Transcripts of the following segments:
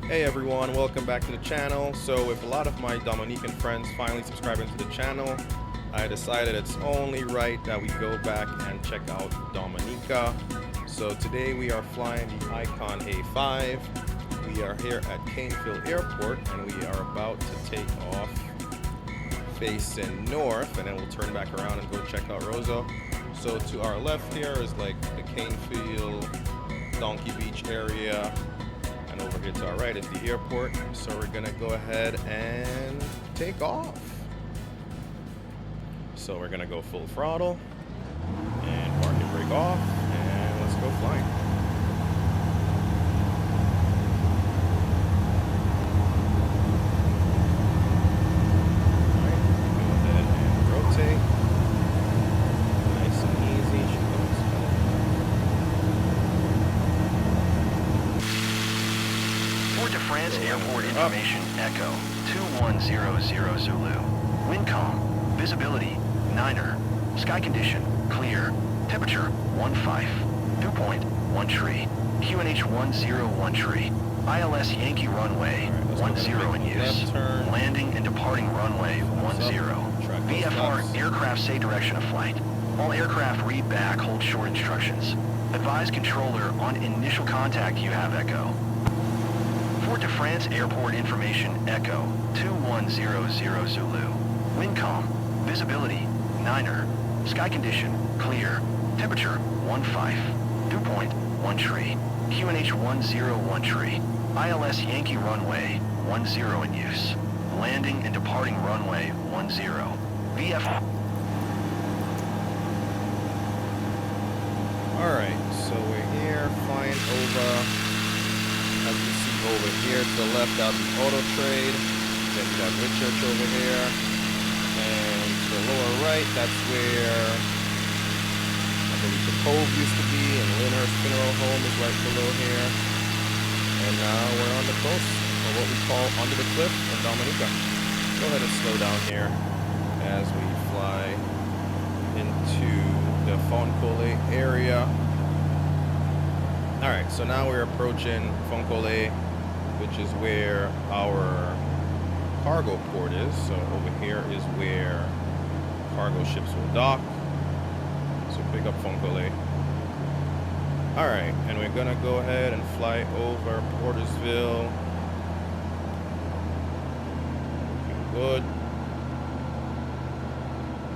Hey everyone, welcome back to the channel. So with a lot of my Dominican friends finally subscribing to the channel, I decided it's only right that we go back and check out Dominica. So today we are flying the Icon A5. We are here at Canefield Airport and we are about to take off facing north, and then we'll turn back around and go check out Roseau. So to our left here is like the Canefield, Donkey Beach area. And over here to our right is the airport. So we're gonna go ahead and take off. So we're gonna go full throttle and park and brake off, and let's go flying. Alright, go ahead and rotate. Nice and easy. France Airport information, Echo 2100 Zulu. Wind calm, visibility 9er, sky condition clear, temperature 15, dew point 1 tree, QNH 101 tree, ILS Yankee runway 10 in use, landing and departing runway 10, VFR aircraft say direction of flight. All aircraft read back, hold short instructions. Advise controller on initial contact you have, Echo. Port de France Airport information, Echo 2100 Zulu. Wind calm, visibility 9er, sky condition clear, temperature 15, dew point 1 tree, QNH 101 tree, ILS Yankee runway 10 in use, landing and departing runway 10, VF. Alright, so we're here flying over. As you see over here to the left, that'll be Auto Trade. Then we got Research over here. And to the lower right, that's where I believe the Cove used to be, and Lyndhurst Funeral Home is right below here. And now we're on the coast, or what we call under the cliff in Dominica. Go ahead and slow down here as we fly into the Foncole area. Alright, so now we're approaching Foncole, which is where our cargo port is. So over here is where cargo ships will dock. So pick up Foncole. Alright, and we're gonna go ahead and fly over Portersville. Good.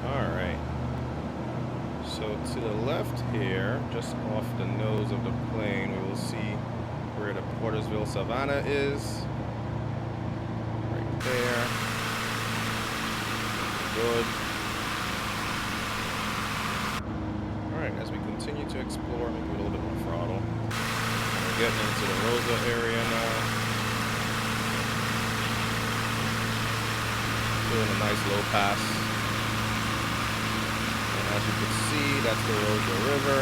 Alright. So to the left here, just off the nose of the plane, we will see where the Portersville Savannah is. Right there. Good. Alright, as we continue to explore, maybe a little bit more throttle. We're getting into the Roseau area now. Doing a nice low pass. As you can see, that's the Roseau River.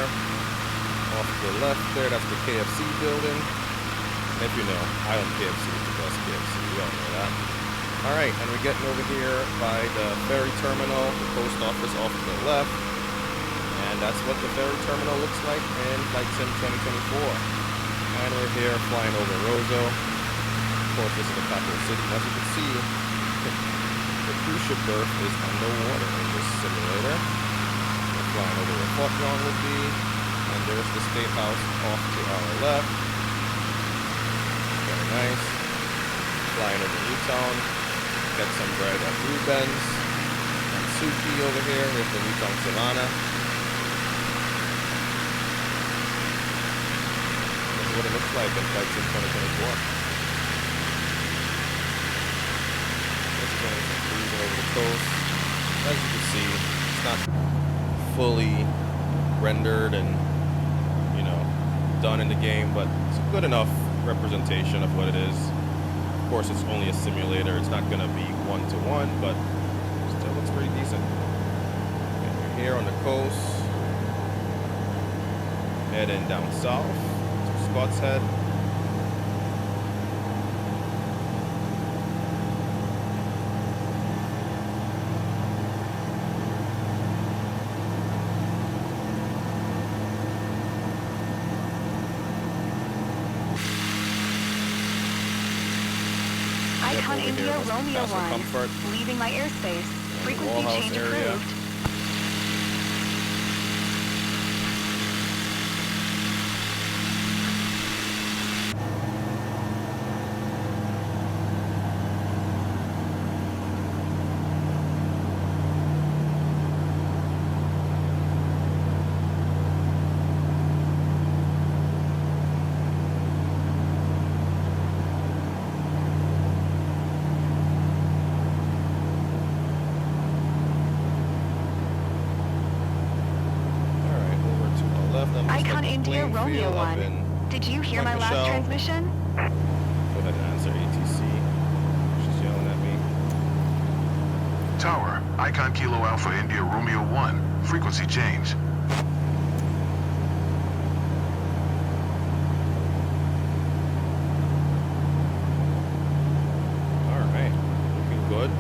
Off to the left there, that's the KFC building. And if you know, Island KFC is the best KFC. We all know that. Alright, and we're getting over here by the ferry terminal, the post office off to the left. And that's what the ferry terminal looks like in Flight Sim 2024. And we're here flying over Roseau. Of course, this is the capital city. As you can see, the cruise ship berth is underwater in this simulator. Flying over where Fort John would be, and there's the State House off to our left. Very nice. Flying over Newtown, get some bread at Ruben's, and Suki over here with the Newtown Savannah. This is what it looks like in Flight Sim 2024. Let's go cruising over the coast. As you can see, it's not fully rendered and, you know, done in the game, but it's a good enough representation of what it is. Of course, it's only a simulator. It's not going to be one-to-one, but still looks pretty decent. And we're here on the coast, heading down south to Scott's Head. step Icon over here. India Must Romeo pass some 1. comfort. Leaving my airspace. Frequency Wallhouse change area. approved. Icon India Romeo 1. Did you hear my last transmission? Go ahead and answer ATC. She's yelling at me. Tower, Icon Kilo Alpha India Romeo 1. Frequency change. Alright, looking good.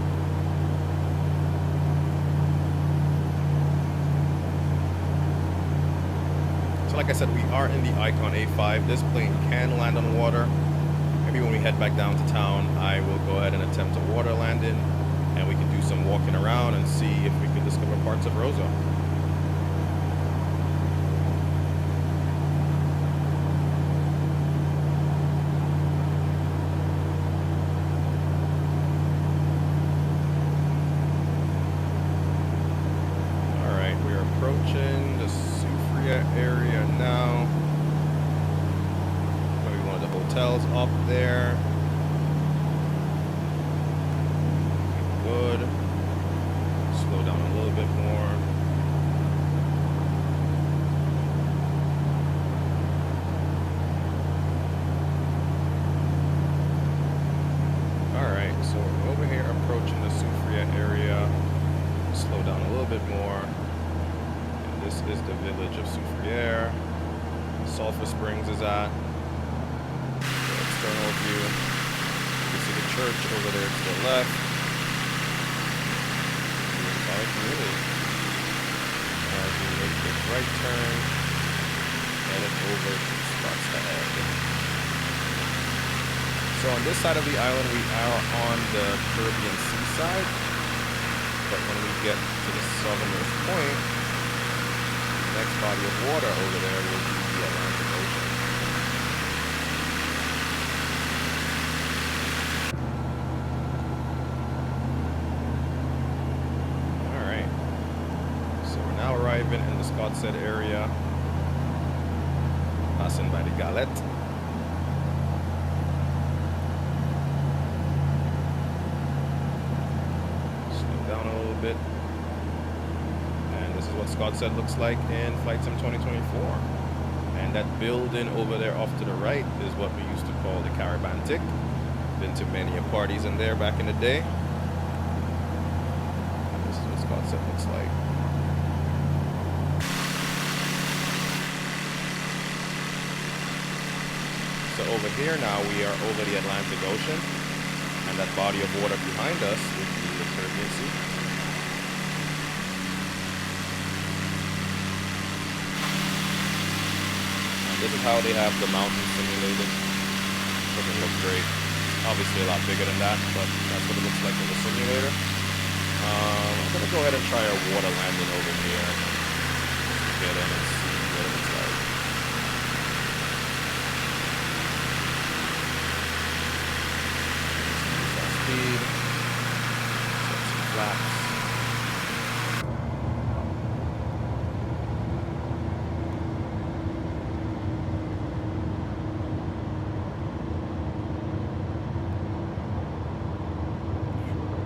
So like I said, we are in the Icon A5. This plane can land on water. Maybe when we head back down to town, I will go ahead and attempt a water landing, and we can do some walking around and see if we can discover parts of Roseau. Alright, we are approaching the Sufria area now. Maybe one of the hotels up there. Good. Slow down a little bit more. Alright, so we're over here approaching the Sufria area. Slow down a little bit more. And this is the village of Soufriere. Sulphur Springs is at. The external view. You can see the church over there to the left. The entire community. As we make this right turn, headed over to Spots Ahead. So on this side of the island, we are on the Caribbean seaside. But when we get to the southernmost point, the next body of water over there will be the Atlantic Ocean. Alright. So we're now arriving in the Scotshead area. Passing by the Galette. Down a little bit, and this is what Scotshead looks like in Flight Sim 2024. And that building over there off to the right is what we used to call the Caravantic. Been to many parties in there back in the day. And this is what Scotshead looks like. So over here now we are over the Atlantic Ocean, and that body of water behind us is the Caribbean Sea. And this is how they have the mountains simulated. Doesn't look great. Obviously a lot bigger than that, but that's what it looks like in the simulator. I'm gonna go ahead and try a water landing over here. Get in and see what it looks like. Speed. Set some flaps.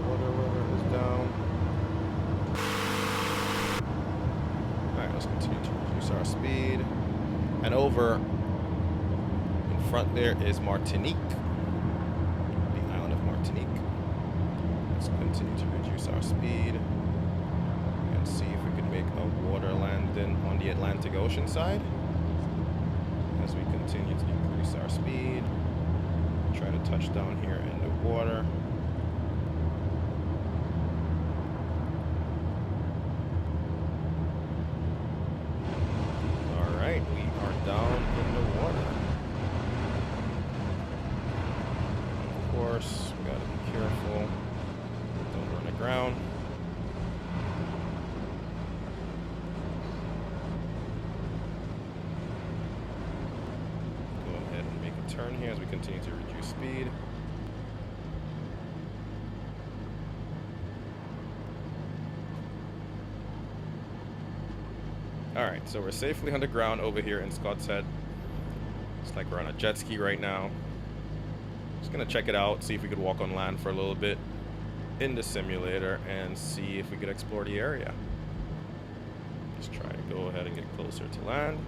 Water is down. Alright, let's continue to reduce our speed. And over in front there is Martinique. Let's continue to reduce our speed and see if we can make a water landing on the Atlantic Ocean side. As we continue to decrease our speed, try to touch down here in the water. Alright, we are down in the water. Of course, course, we gotta be careful. Don't run aground. Go ahead and make a turn here as we continue to reduce speed. Alright, so we're safely on the ground over here in Scott's Head. It's like we're on a jet ski right now. Just gonna check it out, see if we could walk on land for a little bit in the simulator and see if we could explore the area. Just try to go ahead and get closer to land.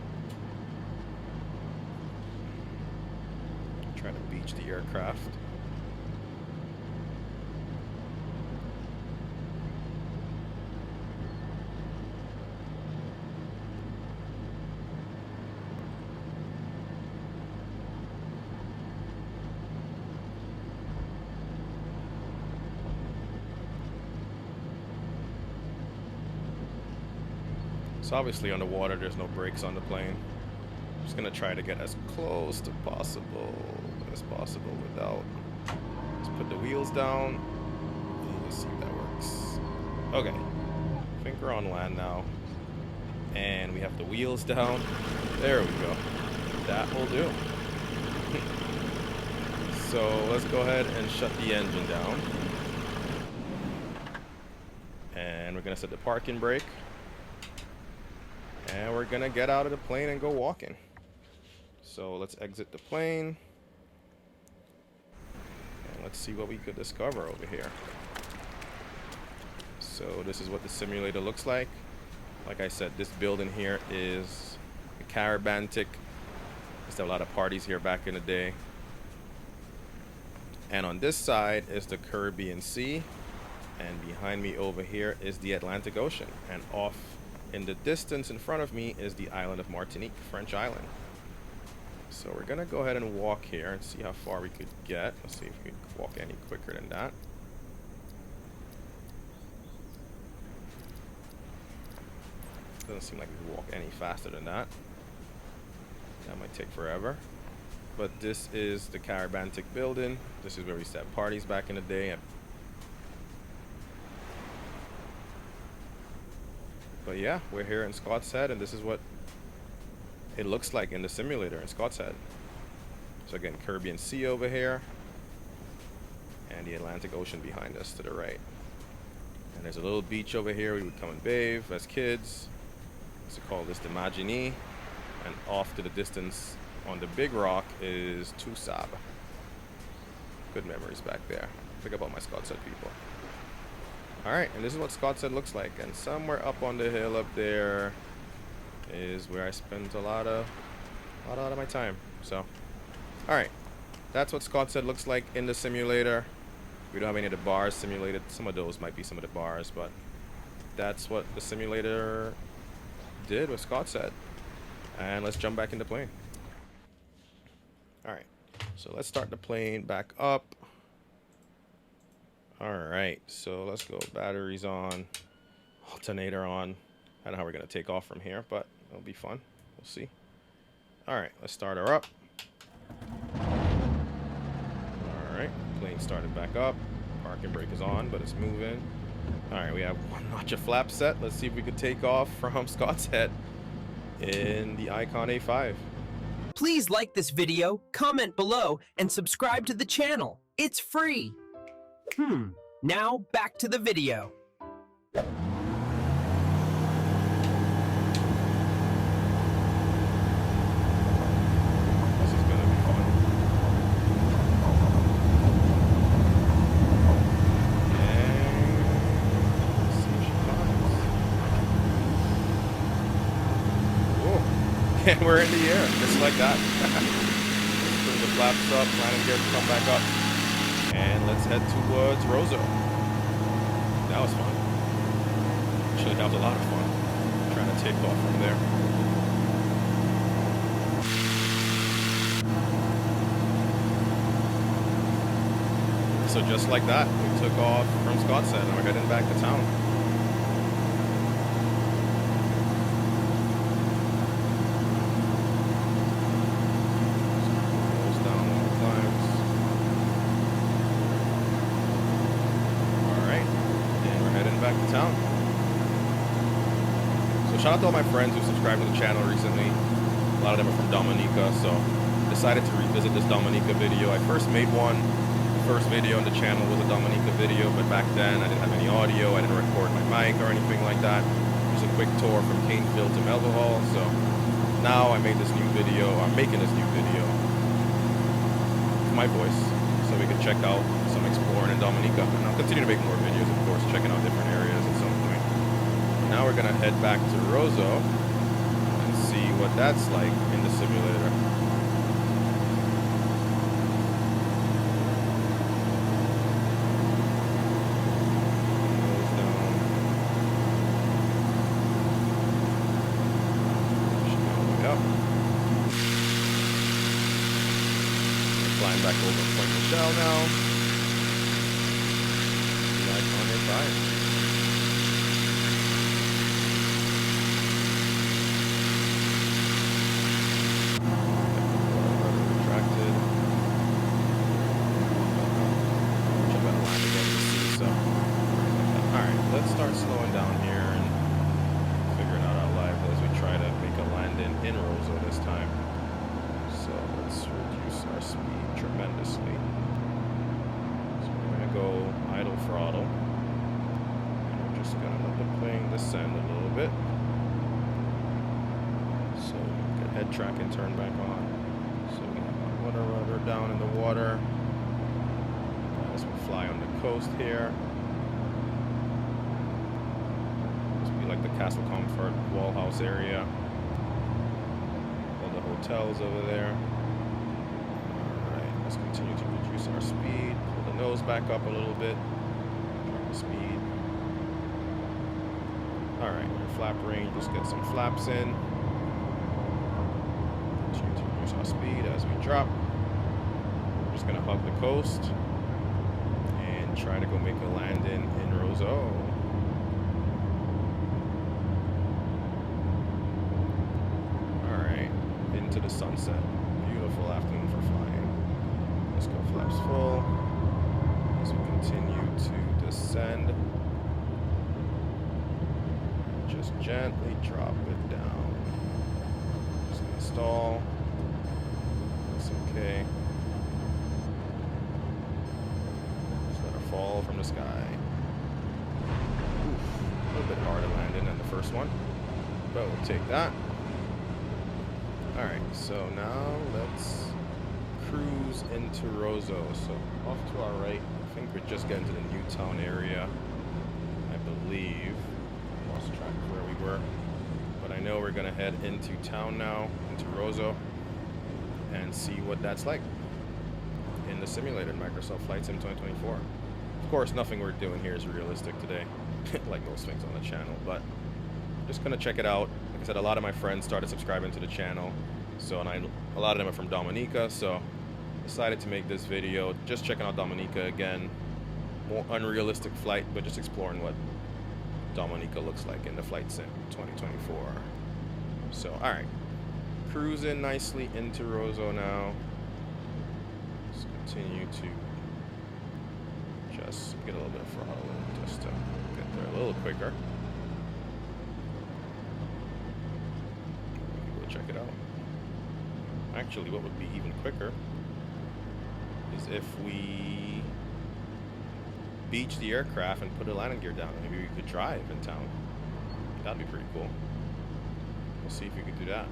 Try to beach the aircraft. So obviously on the water, there's no brakes on the plane. I'm just gonna try to get as close to possible without. Let's put the wheels down. Let's see if that works. Okay, I think we're on land now, and we have the wheels down. There we go. That will do. So let's go ahead and shut the engine down, and we're gonna set the parking brake. And we're gonna get out of the plane and go walking. So let's exit the plane. And let's see what we could discover over here. So this is what the simulator looks like. Like I said, this building here is the Caravantic. Used to have a lot of parties here back in the day. And on this side is the Caribbean Sea. And behind me over here is the Atlantic Ocean. And off in the distance in front of me is the island of Martinique, French island. So we're gonna go ahead and walk here and see how far we could get. Let's see if we can walk any quicker than that. Doesn't seem like we can walk any faster than that. That might take forever. But this is the Caravantic building. This is where we used to have parties back in the day. But yeah, we're here in Scott's Head, and this is what it looks like in the simulator in Scott's Head. So again, Caribbean Sea over here, and the Atlantic Ocean behind us to the right. And there's a little beach over here we would come and bathe as kids. So call this the Magini. And off to the distance on the big rock is Tusab. Good memories back there. Think about my Scott's Head people. Alright, and this is what Scott's Head looks like. And somewhere up on the hill up there is where I spent a lot of my time. So, alright. That's what Scott's Head looks like in the simulator. We don't have any of the bars simulated. Some of those might be some of the bars, but that's what the simulator did with Scott's Head. And let's jump back in the plane. Alright, so let's start the plane back up. Alright, so let's go. Batteries on, alternator on. I don't know how we're going to take off from here, but it'll be fun. We'll see. Alright, let's start her up. Alright, plane started back up. Parking brake is on, but it's moving. Alright, we have one notch of flap set. Let's see if we could take off from Scott's Head in the Icon A5. Please like this video, comment below, and subscribe to the channel. It's free. Now back to the video. This is gonna be fun. And let's see if she flies. Whoa. And we're in the air, just like that. Let's bring the flaps up, landing gear to come back up. And let's head towards Roseau. That was fun. Actually, that was a lot of fun. Trying to take off from there. So just like that, we took off from Scott's Head and we're heading back to town. town. So shout out to all my friends who subscribed to the channel recently. A lot of them are from Dominica, so decided to revisit this Dominica video. I first made one. The first video on the channel was a Dominica video, but back then I didn't have any audio. I didn't record my mic or anything like that. It was a quick tour from Caneville to Melville Hall. So now I made this new video. I'm making this new video with my voice, so we can check out some exploring in Dominica. And I'll continue to make more videos, of course, checking out different areas at some point. Now we're gonna head back to Roseau and see what that's like in the simulator. Flying back over Point Michelle now. Like on your side. Retracted. Check out the line again to see so. Alright, let's start slowing down here and figuring out our lives as we try to make a landing in Roseau this time. So let's reduce our speed tremendously. So we're going to go idle throttle. And we're just going to let the plane descend a little bit. So get head tracking turn back on. So we have our water rudder down in the water. As we fly on the coast here. This will be like the Castle Comfort Wall House area. All the hotels over there. Let's continue to reduce our speed. Pull the nose back up a little bit. Drop the speed. Alright, our flap range. Let's get some flaps in. Continue to reduce our speed as we drop. We're just going to hug the coast and try to go make a landing in Roseau. Alright, into the sunset. Beautiful afternoon for flying. Let's go flaps full as we continue to descend. Just gently drop it down. Just gonna stall. That's okay. Just let her fall from the sky. Oof, a little bit harder landing than the first one, but we'll take that. Alright, so now let's cruise into Roseau. So off to our right, I think we're just getting to the Newtown area, I believe. I lost track of where we were, but I know we're gonna head into town now, into Roseau, and see what that's like in the simulator in Microsoft Flight Sim 2024. Of course, nothing we're doing here is realistic today, like most things on the channel, but just gonna check it out. Like I said, a lot of my friends started subscribing to the channel, so a lot of them are from Dominica, so decided to make this video just checking out Dominica again. More unrealistic flight, but just exploring what Dominica looks like in the Flight Sim 2024. So alright, cruising nicely into Roseau now. Let's continue to just get a little bit of throttle in just to get there a little quicker. Go check it out. Actually, what would be even quicker is if we beach the aircraft and put a landing gear down. Maybe we could drive in town. That'd be pretty cool. We'll see if we could do that.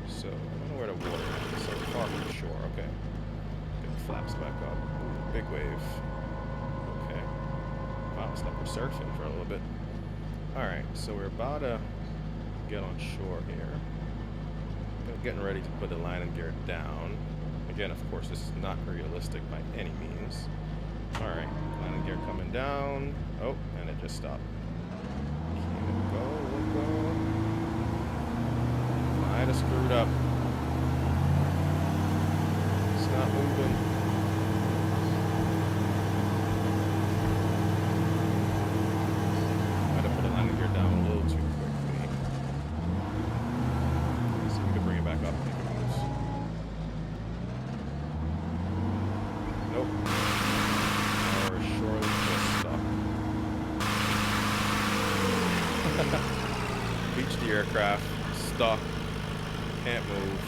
So, I don't know where the water is. So far from the shore. Okay. Get the flaps back up. Big wave. Okay. Wow, it's like we're surfing for a little bit. Alright, so we're about to get on shore here. We're getting ready to put the landing gear down. Again, of course, this is not realistic by any means. Alright, landing gear coming down. Oh, and it just stopped. Go. Might have screwed up. It's not moving. Might have put the landing gear down a little too quickly. Let's see if we can bring it back up. Nope. Or surely just stuck. aircraft stuck, can't move.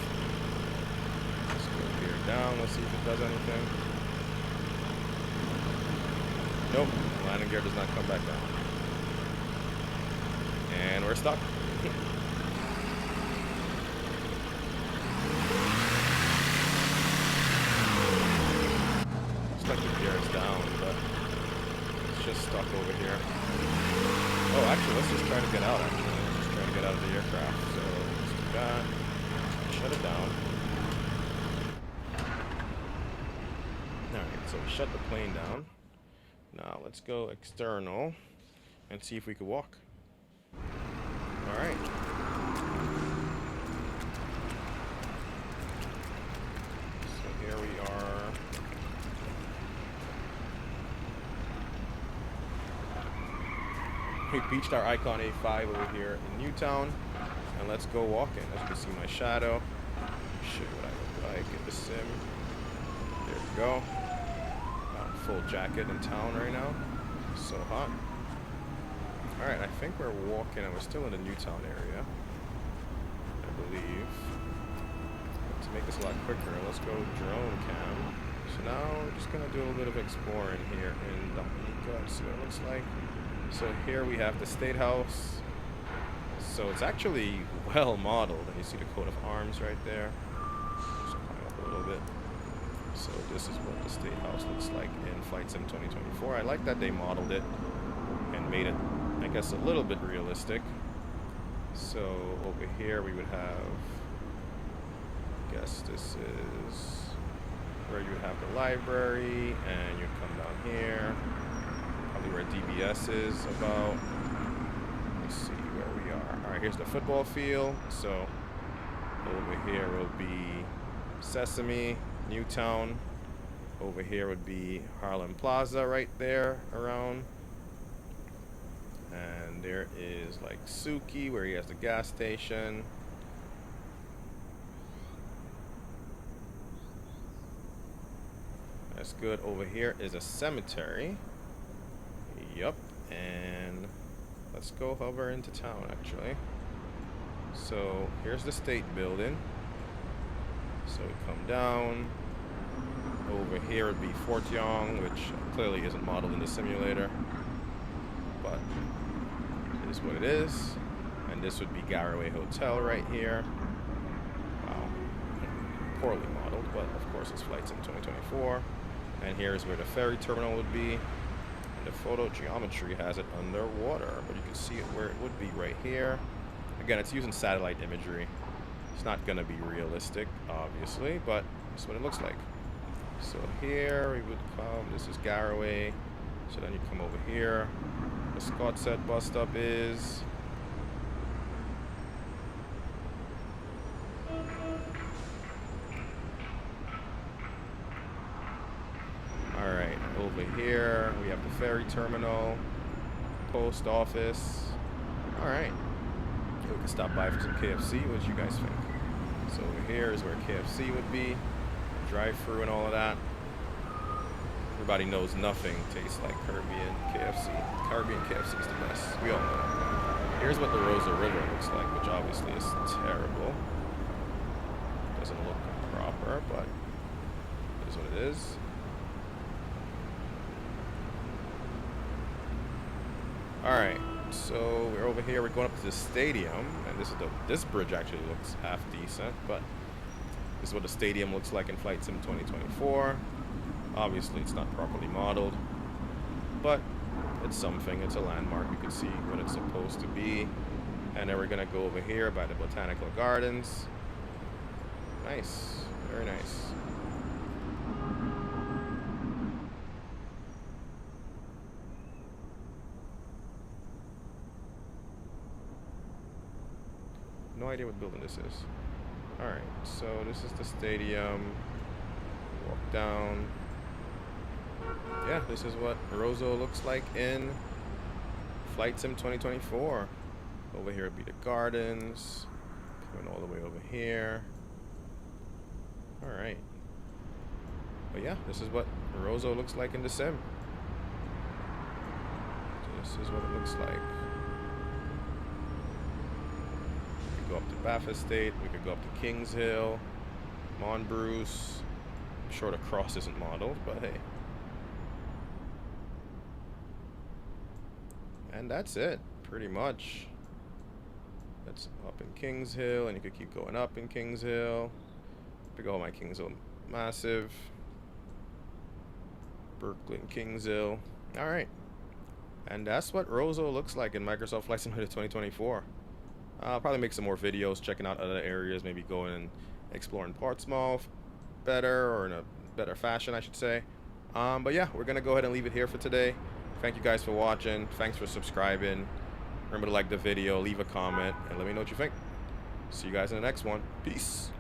Let's go gear down. Let's see if it does anything. Nope, landing gear does not come back down. And we're stuck. Looks like the gear is down, but it's just stuck over here. Oh, actually, let's just try to get out, actually. Let's try to get out of the aircraft. So, let's do that. Shut it down. Alright, so we shut the plane down. Now, let's go external and see if we can walk. Alright. So here we are. We beached our Icon A5 over here in Newtown. And let's go walking. As you can see my shadow. Show you what I look like in the sim. There we go. Full jacket in town right now. So hot. Alright, I think we're walking and we're still in the Newtown area. I believe. But to make this a lot quicker, let's go drone cam. So now we're just going to do a little bit of exploring here in Dominica. Let's see what it looks like. So here we have the State House. So it's actually well modeled. And you see the coat of arms right there. Just climb up a little bit. So this is what the State House looks like in Flight Sim 2024. I like that they modeled it and made it, I guess, a little bit realistic. So over here we would have, I guess this is where you would have the library, and you'd come down here, probably where DBS is about. Let's see where we are. All right, here's the football field. So over here will be Sesame, Newtown. Over here would be Harlem Plaza right there around. And there is like Suki where he has the gas station. That's good. Over here is a cemetery. Yup. And let's go hover into town actually. So here's the state building. So we come down. Over here would be Fort Young, which clearly isn't modeled in the simulator, but it is what it is. And this would be Garraway Hotel right here. Wow, poorly modeled, but of course it's Flight Sim 2024. And here's where the ferry terminal would be. And the photo geometry has it underwater, but you can see it where it would be right here. Again, it's using satellite imagery. It's not going to be realistic, obviously, but that's what it looks like. So here we would come, this is Garraway. So then you come over here. The Scott said bus stop is. Alright, over here we have the ferry terminal, post office. Alright. We can stop by for some KFC. What do you guys think? So over here is where KFC would be. Drive-through and all of that. Everybody knows nothing tastes like Caribbean KFC. Caribbean KFC is the best. We all know that. Here's what the Roseau River looks like, which obviously is terrible. Doesn't look proper, but it is what it is. Alright, so we're over here. We're going up to the stadium, and this bridge actually looks half decent, but this is what the stadium looks like in Flight Sim 2024. Obviously, it's not properly modeled, but it's something. It's a landmark. You can see what it's supposed to be. And then we're going to go over here by the Botanical Gardens. Nice. Very nice. No idea what building this is. Alright, so this is the stadium. Walk down. Yeah, this is what Roseau looks like in Flight Sim 2024. Over here would be the gardens. Going all the way over here. Alright. But yeah, this is what Roseau looks like in the sim. So this is what it looks like. could go up to Bath Estate. We could go up to Kings Hill, Monbruce. I'm sure the Cross isn't modeled, but hey. And that's it, pretty much. That's up in Kings Hill, and you could keep going up in Kings Hill. Pick up my Kings Hill Massive. Brooklyn, Kings Hill. Alright. And that's what Roseau looks like in Microsoft Flight Simulator 2024. I'll probably make some more videos checking out other areas, maybe going and exploring Portsmouth better, or in a better fashion, I should say. But yeah, we're going to go ahead and leave it here for today. Thank you guys for watching. Thanks for subscribing. Remember to like the video, leave a comment, and let me know what you think. See you guys in the next one. Peace.